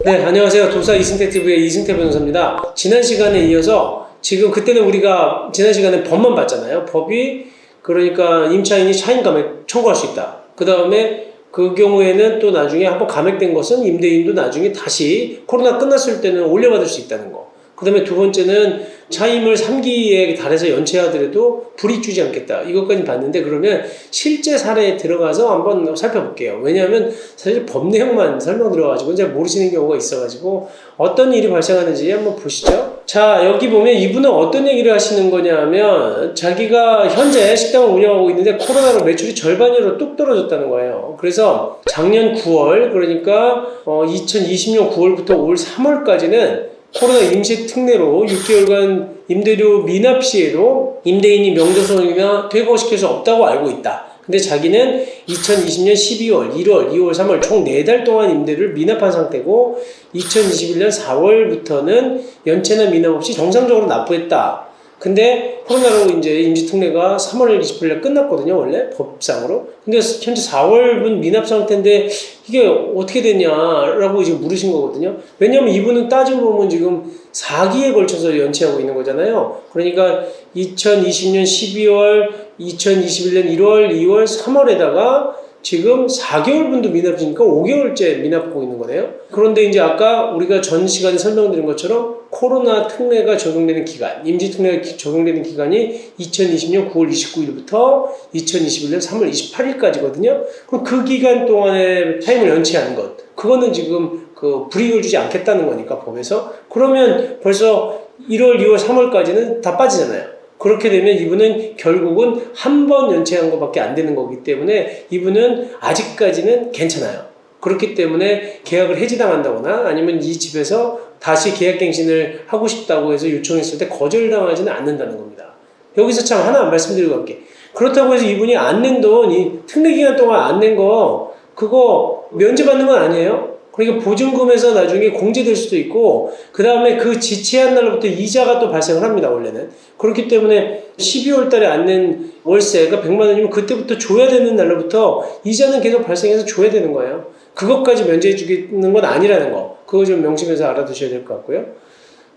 네, 안녕하세요. 도사 이승태TV의 이승태 변호사입니다. 지난 시간에 이어서 지금 그때는 우리가 지난 시간에 법만 봤잖아요. 법이 그러니까 임차인이 차임 감액 청구할 수 있다. 그 다음에 그 경우에는 또 나중에 한번 감액된 것은 임대인도 나중에 다시 코로나 끝났을 때는 올려받을 수 있다는 거. 그 다음에 두 번째는 차임을 3기에 달해서 연체하더라도 불이익 주지 않겠다. 이것까지 봤는데 그러면 실제 사례에 들어가서 한번 살펴볼게요. 왜냐하면 사실 법 내용만 설명 들어가지고 잘 모르시는 경우가 있어가지고 어떤 일이 발생하는지 한번 보시죠. 자, 여기 보면 이분은 어떤 얘기를 하시는 거냐 하면 자기가 현재 식당을 운영하고 있는데 코로나로 매출이 절반으로 뚝 떨어졌다는 거예요. 그래서 작년 9월 그러니까 2020년 9월부터 올 3월까지는 코로나 임시 특례로 6개월간 임대료 미납 시에도 임대인이 명도소득이나 퇴거시킬 수 없다고 알고 있다. 근데 자기는 2020년 12월, 1월, 2월, 3월 총 4달 동안 임대료를 미납한 상태고 2021년 4월부터는 연체나 미납 없이 정상적으로 납부했다. 근데 코로나로 이제 임시특례가 3월 28일 끝났거든요, 원래 법상으로. 근데 현재 4월분 미납 상태인데 이게 어떻게 됐냐라고 지금 물으신 거거든요. 왜냐면 이분은 따지고 보면 지금 4기에 걸쳐서 연체하고 있는 거잖아요. 그러니까 2020년 12월, 2021년 1월, 2월, 3월에다가 지금 4개월분도 미납이니까 5개월째 미납하고 있는 거네요. 그런데 이제 아까 우리가 전 시간에 설명드린 것처럼 코로나 특례가 적용되는 기간, 임시특례가 적용되는 기간이 2020년 9월 29일부터 2021년 3월 28일까지거든요. 그럼 그 기간 동안에 차임을 연체하는 것, 그거는 지금 그 불이익을 주지 않겠다는 거니까 법에서. 그러면 벌써 1월, 2월, 3월까지는 다 빠지잖아요. 그렇게 되면 이분은 결국은 한 번 연체한 것밖에 안 되는 거기 때문에 이분은 아직까지는 괜찮아요. 그렇기 때문에 계약을 해지당한다거나 아니면 이 집에서 다시 계약갱신을 하고 싶다고 해서 요청했을 때 거절당하지는 않는다는 겁니다. 여기서 참 하나 말씀드리고 갈게. 그렇다고 해서 이분이 안 낸 돈, 이 특례기간 동안 안 낸 거 그거 면제받는 건 아니에요. 그러니까 보증금에서 나중에 공제될 수도 있고 그 다음에 그 지체한 날로부터 이자가 또 발생을 합니다, 원래는. 그렇기 때문에 12월 달에 안 낸 월세가 100만 원이면 그때부터 줘야 되는 날로부터 이자는 계속 발생해서 줘야 되는 거예요. 그것까지 면제해 주는 건 아니라는 거. 그거 좀 명심해서 알아두셔야 될 것 같고요.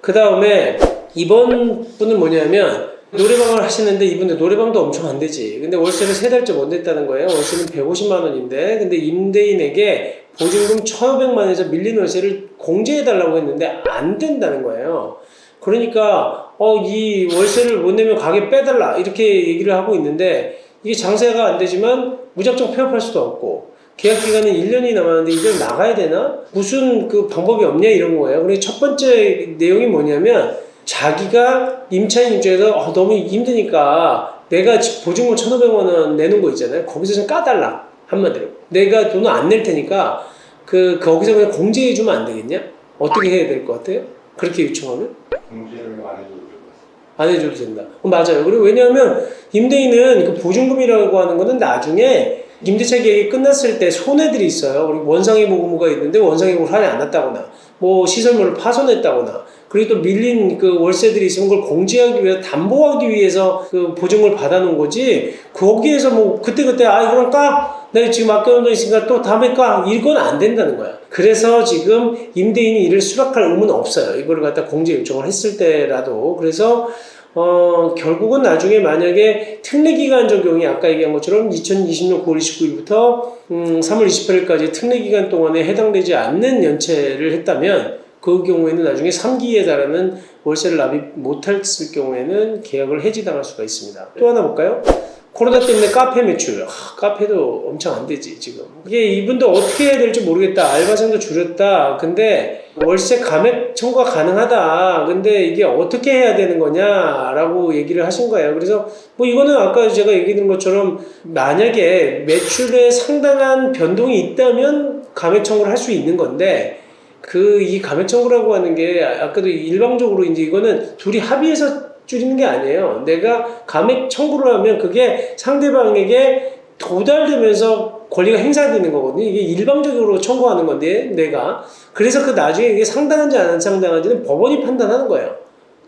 그 다음에 이번 분은 뭐냐면 노래방을 하시는데 이분들 노래방도 엄청 안 되지. 근데 월세를 3달째 못 냈다는 거예요. 월세는 150만 원인데 근데 임대인에게 보증금 1,500만 원에서 밀린 월세를 공제해달라고 했는데 안 된다는 거예요. 그러니까 이 월세를 못 내면 가게 빼달라 이렇게 얘기를 하고 있는데 이게 장사가 안 되지만 무작정 폐업할 수도 없고 계약 기간은 1년이 남았는데 이걸 나가야 되나? 무슨 그 방법이 없냐 이런 거예요. 그래서 첫 번째 내용이 뭐냐면 자기가 임차인 입장에서 너무 힘드니까 내가 보증금 1,500만 원 내는 거 있잖아요. 거기서 좀 까달라. 한마디로. 내가 돈을 안 낼 테니까 거기서 그냥 공제해주면 안 되겠냐? 어떻게 해야 될 것 같아요? 그렇게 요청하면? 공제를 안 해줘도 될 것 같습니다. 안 해줘도 된다. 맞아요. 그리고 왜냐하면 임대인은 그 보증금이라고 하는 거는 나중에 임대차 계획이 끝났을 때 손해들이 있어요. 그리고 원상회 보고가 있는데 원상회 보고를 하지 않았다거나 뭐 시설물을 파손했다거나 그리고 또 밀린 그 월세들이 있으면 그걸 공제하기 위해서 담보하기 위해서 그 보증을 받아놓은 거지 거기에서 뭐 그때그때 이건 까? 내가 지금 아껴놓은 돈 있으니까 또 다음에 까? 이건 안 된다는 거야. 그래서 지금 임대인이 이를 수락할 의무는 없어요. 이걸 갖다 공제 요청을 했을 때라도. 그래서 결국은 나중에 만약에 특례기간 적용이 아까 얘기한 것처럼 2020년 9월 29일부터 3월 28일까지 특례기간 동안에 해당되지 않는 연체를 했다면 그 경우에는 나중에 3기에 달하는 월세를 납입 못했을 경우에는 계약을 해지당할 수가 있습니다. 또 하나 볼까요? 코로나 때문에 카페 매출, 카페도 엄청 안 되지 지금. 이게 이분도 어떻게 해야 될지 모르겠다. 알바생도 줄였다. 근데 월세 감액 청구가 가능하다. 근데 이게 어떻게 해야 되는 거냐라고 얘기를 하신 거예요. 그래서 뭐 이거는 아까 제가 얘기 드린 것처럼 만약에 매출에 상당한 변동이 있다면 감액 청구를 할 수 있는 건데 이 감액 청구라고 하는 게 아까도 일방적으로 이제 이거는 둘이 합의해서 줄이는 게 아니에요. 내가 감액 청구를 하면 그게 상대방에게 도달되면서 권리가 행사되는 거거든요. 이게 일방적으로 청구하는 건데 내가 그래서 그 나중에 이게 상당한지 안 상당한지는 법원이 판단하는 거예요.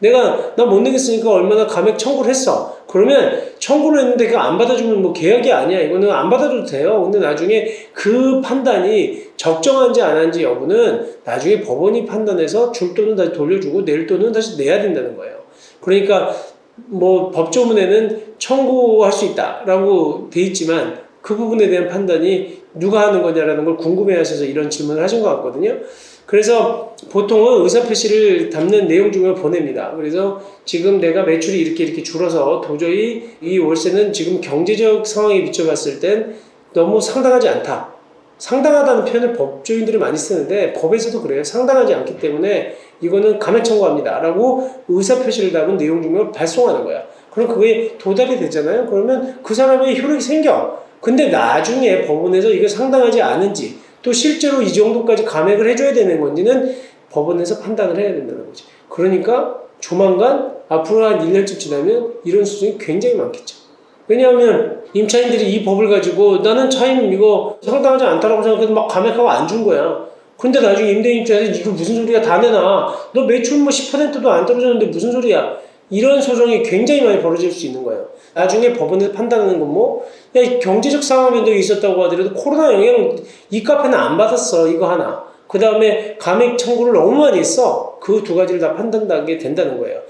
나 못 내겠으니까 얼마나 감액 청구를 했어. 그러면 청구를 했는데 그거 안 받아주면 뭐 계약이 아니야. 이거는 안 받아줘도 돼요. 근데 나중에 그 판단이 적정한지 안 한지 여부는 나중에 법원이 판단해서 줄 돈은 다시 돌려주고 낼 돈은 다시 내야 된다는 거예요. 그러니까 뭐 법조문에는 청구할 수 있다라고 돼 있지만 그 부분에 대한 판단이 누가 하는 거냐라는 걸 궁금해하셔서 이런 질문을 하신 것 같거든요. 그래서 보통은 의사표시를 담는 내용 중에 보냅니다. 그래서 지금 내가 매출이 이렇게 줄어서 도저히 이 월세는 지금 경제적 상황에 비춰봤을 땐 너무 상당하지 않다. 상당하다는 표현을 법조인들이 많이 쓰는데 법에서도 그래요. 상당하지 않기 때문에 이거는 감액 청구합니다. 라고 의사표시를 담은 내용 중에 발송하는 거야. 그럼 그게 도달이 되잖아요. 그러면 그 사람의 효력이 생겨. 근데 나중에 법원에서 이거 상당하지 않은지 또 실제로 이 정도까지 감액을 해줘야 되는 건지는 법원에서 판단을 해야 된다는 거지. 그러니까 조만간 앞으로 한 1년쯤 지나면 이런 수준이 굉장히 많겠죠. 왜냐하면 임차인들이 이 법을 가지고 나는 차임 이거 상당하지 않다라고 생각해도 막 감액하고 안 준 거야. 근데 나중에 임대인 입장에서 이거 무슨 소리야 다 내놔. 너 매출 뭐 10%도 안 떨어졌는데 무슨 소리야. 이런 소송이 굉장히 많이 벌어질 수 있는 거예요. 나중에 법원에서 판단하는 건 뭐, 야, 경제적 상황 변동이 있었다고 하더라도 코로나 영향 이 카페는 안 받았어. 이거 하나. 그 다음에 감액 청구를 너무 많이 했어. 그 두 가지를 다 판단하게 된다는 거예요.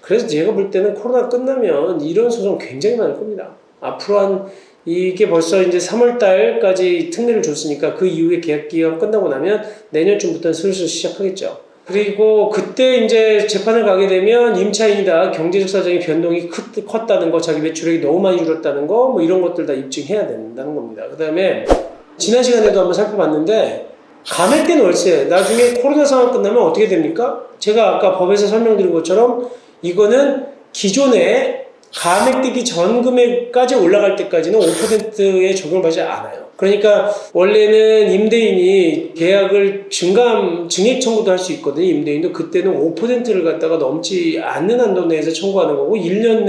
그래서 제가 볼 때는 코로나 끝나면 이런 소송 굉장히 많을 겁니다. 앞으로 이게 벌써 이제 3월달까지 특례를 줬으니까 그 이후에 계약 기간 끝나고 나면 내년쯤부터는 슬슬 시작하겠죠. 그리고 그때 이제 재판을 가게 되면 임차인이다 경제적 사정의 변동이 컸다는 거, 자기 매출액이 너무 많이 줄었다는 거, 뭐 이런 것들 다 입증해야 된다는 겁니다. 그 다음에 지난 시간에도 한번 살펴봤는데 감액된 월세 나중에 코로나 상황 끝나면 어떻게 됩니까? 제가 아까 법에서 설명드린 것처럼 이거는 기존에 감액되기 전 금액까지 올라갈 때까지는 5%의 적용을 받지 않아요. 그러니까 원래는 임대인이 계약을 증액 청구도 할 수 있거든요. 임대인도 그때는 5%를 갖다가 넘지 않는 한도 내에서 청구하는 거고 1년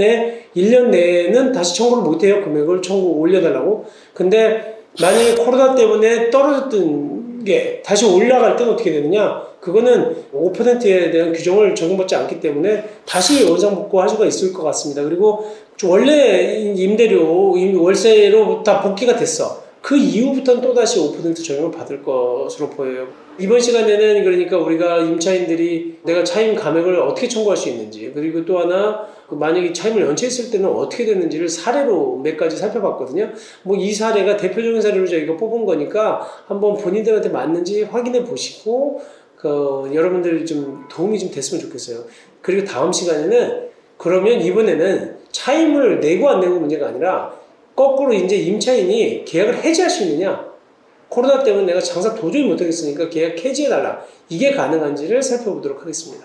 내에는 다시 청구를 못해요. 금액을 올려달라고. 근데 만약에 코로나 때문에 떨어졌던 게 다시 올라갈 때는 어떻게 되느냐? 그거는 5%에 대한 규정을 적용받지 않기 때문에 다시 원상복구할 수가 있을 것 같습니다. 그리고 원래 임대료, 월세로 다 복귀가 됐어. 그 이후부터는 또다시 5% 적용을 받을 것으로 보여요. 이번 시간에는 그러니까 우리가 임차인들이 내가 차임 감액을 어떻게 청구할 수 있는지, 그리고 또 하나 만약에 차임을 연체했을 때는 어떻게 되는지를 사례로 몇 가지 살펴봤거든요. 뭐 이 사례가 대표적인 사례로 저희가 뽑은 거니까 한번 본인들한테 맞는지 확인해 보시고 여러분들 좀 도움이 좀 됐으면 좋겠어요. 그리고 다음 시간에는 그러면 이번에는 차임을 내고 안 내고 문제가 아니라 거꾸로 이제 임차인이 계약을 해지할 수 있느냐? 코로나 때문에 내가 장사 도저히 못하겠으니까 계약 해지해달라. 이게 가능한지를 살펴보도록 하겠습니다.